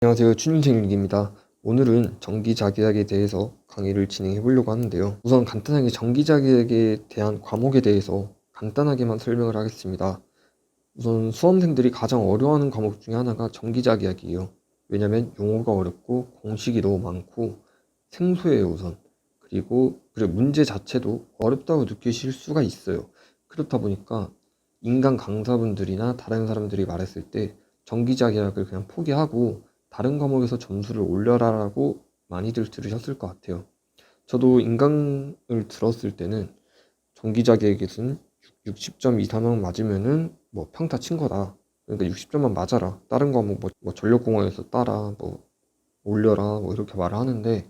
안녕하세요. 춘윤생일기입니다. 오늘은 정기자기학에 대해서 강의를 진행해 보려고 하는데요. 우선 간단하게 정기자기학에 대한 과목에 대해서 간단하게만 설명을 하겠습니다. 우선 수험생들이 가장 어려워하는 과목 중에 하나가 정기자기학이에요. 왜냐면 용어가 어렵고 공식이 너무 많고 생소해요, 우선. 그리고 문제 자체도 어렵다고 느끼실 수가 있어요. 그렇다 보니까 인간 강사분들이나 다른 사람들이 말했을 때 정기자기학을 그냥 포기하고 다른 과목에서 점수를 올려라라고 많이들 들으셨을 것 같아요. 저도 인강을 들었을 때는 정기자기학에서는 60점 이상만 맞으면은 뭐 평타 친 거다. 그러니까 60점만 맞아라. 다른 과목 뭐 전력공학에서 따라 뭐 올려라 뭐 이렇게 말을 하는데,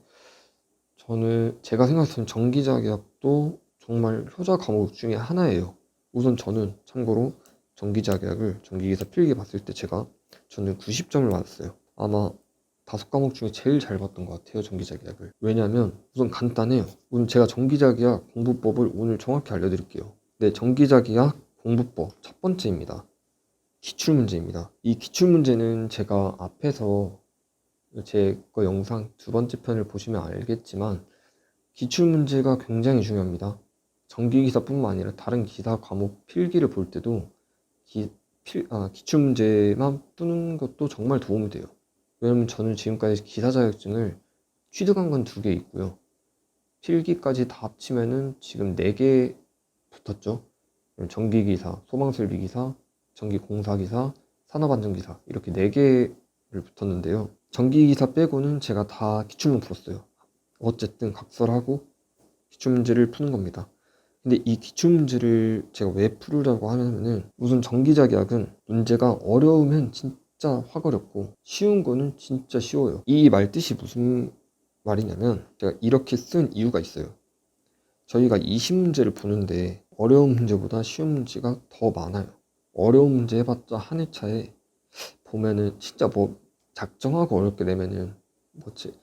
저는 제가 생각했을 때 정기자기학도 정말 효자 과목 중에 하나예요. 우선 저는 참고로 정기자기학을 정기기사 필기 봤을 때 저는 90점을 맞았어요. 아마 5과목 중에 제일 잘 봤던 것 같아요, 정기자기학을. 왜냐면 우선 간단해요. 우선 제가 정기자기학 공부법을 오늘 정확히 알려드릴게요. 네, 정기자기학 공부법 첫 번째입니다. 기출문제입니다. 이 기출문제는 제가 앞에서 제 거 영상 두 번째 편을 보시면 알겠지만 기출문제가 굉장히 중요합니다. 정기기사뿐만 아니라 다른 기사 과목 필기를 볼 때도 기출문제만 푸는 것도 정말 도움이 돼요. 왜냐면 저는 지금까지 기사 자격증을 취득한 건 2개 있고요. 필기까지 다 합치면은 지금 4개 붙었죠. 전기기사, 소방설비기사, 전기공사기사, 산업안전기사 이렇게 4개를 붙었는데요. 전기기사 빼고는 제가 다 기출문 풀었어요. 어쨌든 각설하고 기출문제를 푸는 겁니다. 근데 이 기출문제를 제가 왜 풀으려고 하냐면은 우선 정기자기학은 문제가 어려우면 진짜 확 어렵고 쉬운 거는 진짜 쉬워요. 이 말 뜻이 무슨 말이냐면 제가 이렇게 쓴 이유가 있어요. 저희가 20문제를 보는데 어려운 문제보다 쉬운 문제가 더 많아요. 어려운 문제 해봤자 한 해 차에 보면은 진짜 뭐 작정하고 어렵게 되면은 뭐지,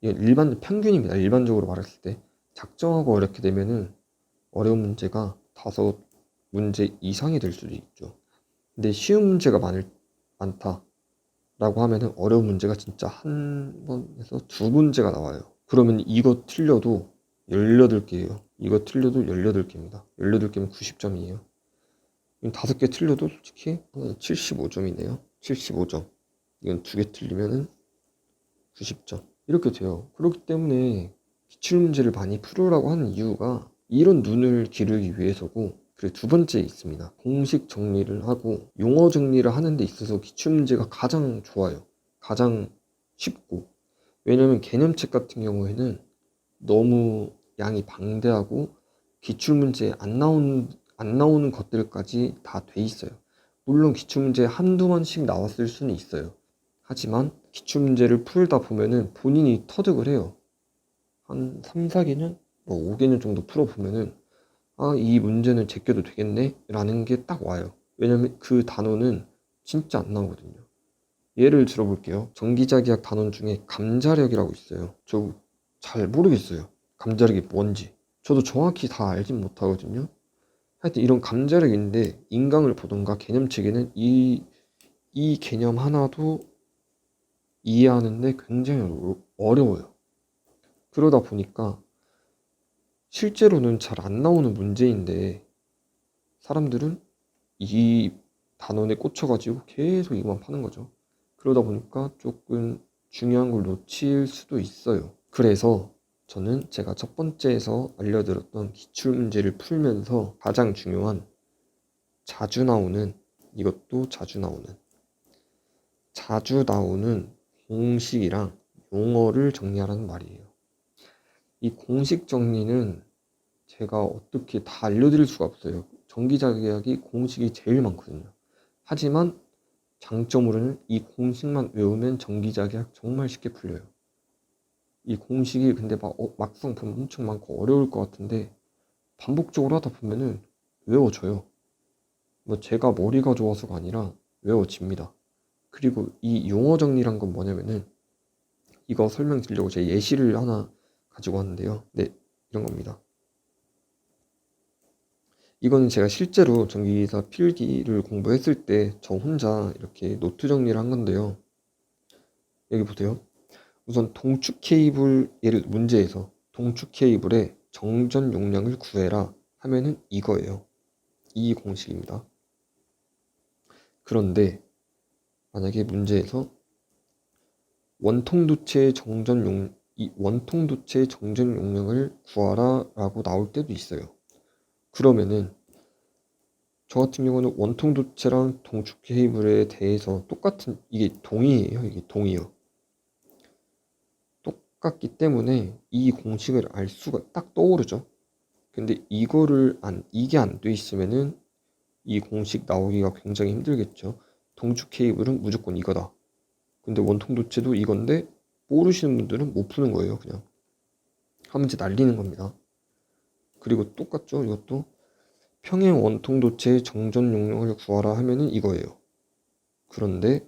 이건 일반 평균입니다. 일반적으로 말했을 때 작정하고 어렵게 되면은 어려운 문제가 5문제 이상이 될 수도 있죠. 근데 쉬운 문제가 많다라고 하면은 어려운 문제가 진짜 한 번에서 2문제가 나와요. 그러면 이거 틀려도 18개예요. 이거 틀려도 18개입니다. 18개면 90점이에요. 5개 틀려도 솔직히 75점이네요. 75점. 이건 2개 틀리면은 90점. 이렇게 돼요. 그렇기 때문에 기출문제를 많이 풀으라고 하는 이유가 이런 눈을 기르기 위해서고, 그리고 2번째 있습니다. 공식 정리를 하고 용어 정리를 하는 데 있어서 기출문제가 가장 좋아요. 가장 쉽고. 왜냐면 개념책 같은 경우에는 너무 양이 방대하고 기출문제에 안 나오는 것들까지 다 돼 있어요. 물론 기출문제 한두 번씩 나왔을 수는 있어요. 하지만 기출문제를 풀다 보면은 본인이 터득을 해요. 한 3, 4개년? 뭐 5개년 정도 풀어보면은 이 문제는 제껴도 되겠네? 라는 게 딱 와요. 왜냐면 그 단어는 진짜 안 나오거든요. 예를 들어볼게요. 정기자기학 단원 중에 감자력이라고 있어요. 저 잘 모르겠어요. 감자력이 뭔지. 저도 정확히 다 알진 못하거든요. 하여튼 이런 감자력인데 인강을 보던가 개념책에는 이 개념 하나도 이해하는데 굉장히 어려워요. 그러다 보니까 실제로는 잘 안 나오는 문제인데 사람들은 이 단원에 꽂혀가지고 계속 이것만 파는 거죠. 그러다 보니까 조금 중요한 걸 놓칠 수도 있어요. 그래서 저는 제가 첫 번째에서 알려드렸던 기출문제를 풀면서 가장 중요한 자주 나오는 이것도 자주 나오는 공식이랑 용어를 정리하라는 말이에요. 이 공식 정리는 제가 어떻게 다 알려드릴 수가 없어요. 정기자기학이 공식이 제일 많거든요. 하지만 장점으로는 이 공식만 외우면 정기자기학 정말 쉽게 풀려요. 이 공식이 근데 막상 보면 엄청 많고 어려울 것 같은데 반복적으로 하다 보면은 외워져요. 뭐 제가 머리가 좋아서가 아니라 외워집니다. 그리고 이 용어 정리란 건 뭐냐면은 이거 설명드리려고 제 예시를 하나 가지고 왔는데요. 네, 이런 겁니다. 이거는 제가 실제로 전기기사 필기를 공부했을 때 저 혼자 이렇게 노트 정리를 한 건데요. 여기 보세요. 우선 동축 케이블, 예를 문제에서 동축 케이블의 정전 용량을 구해라 하면은 이거예요. 이 공식입니다. 그런데 만약에 문제에서 원통도체의 정전 용량을 구하라 라고 나올 때도 있어요. 그러면은 저 같은 경우는 원통도체랑 동축 케이블에 대해서 똑같은, 이게 동의예요. 이게 동의어. 똑같기 때문에 이 공식을 알 수가 딱 떠오르죠. 근데 이게 안 돼 있으면은 이 공식 나오기가 굉장히 힘들겠죠. 동축 케이블은 무조건 이거다. 근데 원통도체도 이건데 모르시는 분들은 못 푸는 거예요. 그냥 하면 이제 날리는 겁니다. 그리고 똑같죠. 이것도 평행 원통도체의 정전 용량을 구하라 하면은 이거예요. 그런데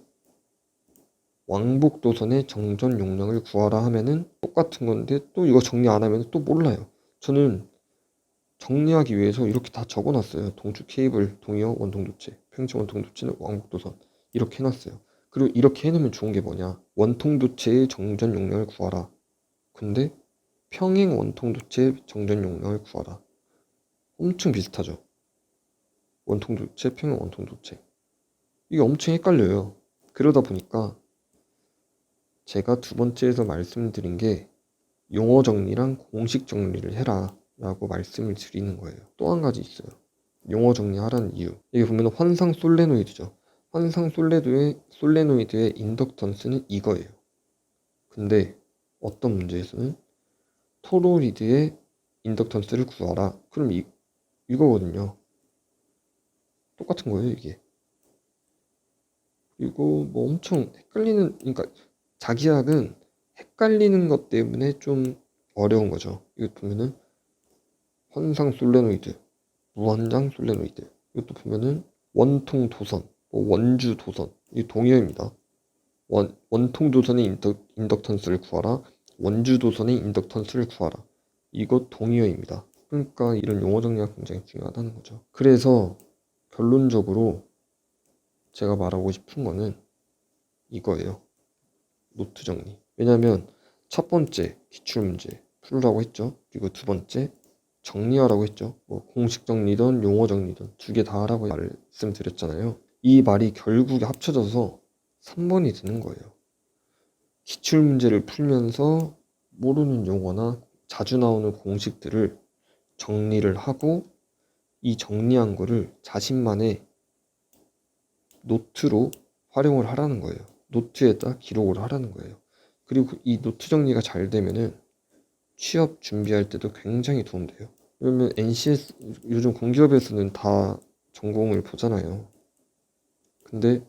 왕복도선의 정전 용량을 구하라 하면은 똑같은 건데 또 이거 정리 안 하면 또 몰라요. 저는 정리하기 위해서 이렇게 다 적어놨어요. 동축 케이블, 동의어, 원통도체, 평행 원통도체는 왕복도선 이렇게 해놨어요. 그리고 이렇게 해놓으면 좋은 게 뭐냐? 원통도체의 정전 용량을 구하라. 근데 평행 원통도체의 정전 용량을 구하라. 엄청 비슷하죠. 원통도체, 평행 원통도체. 이게 엄청 헷갈려요. 그러다 보니까 제가 두 번째에서 말씀드린 게 용어 정리랑 공식 정리를 해라 라고 말씀을 드리는 거예요. 또 한 가지 있어요. 용어 정리하라는 이유. 여기 보면 환상 솔레노이드죠. 환상 솔레노이드의 인덕턴스는 이거예요. 근데 어떤 문제에서는 토로이드의 인덕턴스를 구하라. 그럼 이거거든요. 똑같은 거예요, 이게. 그리고 뭐 엄청 헷갈리는, 그러니까 자기학은 헷갈리는 것 때문에 좀 어려운 거죠. 이거 보면은 환상 솔레노이드, 무한장 솔레노이드. 이것도 보면은 원통 도선, 뭐 원주 도선. 이 동의어입니다. 원통 도선의 인덕턴스를 구하라. 원주 도선의 인덕턴스를 구하라. 이거 동의어입니다. 그러니까 이런 용어 정리가 굉장히 중요하다는 거죠. 그래서 결론적으로 제가 말하고 싶은 거는 이거예요. 노트 정리. 왜냐면 첫 번째 기출문제 풀으라고 했죠. 그리고 두 번째 정리하라고 했죠. 뭐 공식 정리든 용어 정리든 두 개 다 하라고 말씀드렸잖아요. 이 말이 결국에 합쳐져서 3번이 되는 거예요. 기출문제를 풀면서 모르는 용어나 자주 나오는 공식들을 정리를 하고 이 정리한 거를 자신만의 노트로 활용을 하라는 거예요. 노트에다 기록을 하라는 거예요. 그리고 이 노트 정리가 잘 되면은 취업 준비할 때도 굉장히 도움돼요. 왜냐면 NCS 요즘 공기업에서는 다 전공을 보잖아요. 근데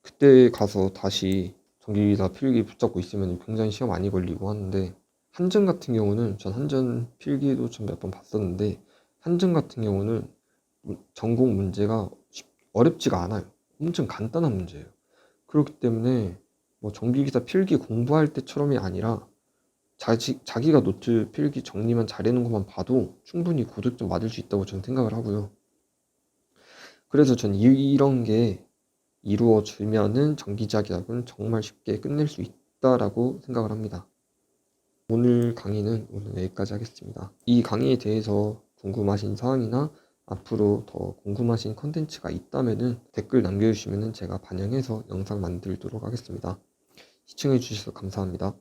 그때 가서 다시 전기기사 필기 붙잡고 있으면 굉장히 시간 많이 걸리고 하는데 한전 같은 경우는 전 한전 필기도 좀 몇 번 봤었는데 한전 같은 경우는 전공 문제가 어렵지가 않아요. 엄청 간단한 문제예요. 그렇기 때문에 뭐 전기기사 필기 공부할 때처럼이 아니라 자기가 노트 필기 정리만 잘해놓은 것만 봐도 충분히 고득점 맞을 수 있다고 저는 생각을 하고요. 그래서 전 이런 게 이루어지면은 전기자기학은 정말 쉽게 끝낼 수 있다라고 생각을 합니다. 오늘 강의는 오늘 여기까지 하겠습니다. 이 강의에 대해서 궁금하신 사항이나 앞으로 더 궁금하신 컨텐츠가 있다면은 댓글 남겨주시면은 제가 반영해서 영상 만들도록 하겠습니다. 시청해주셔서 감사합니다.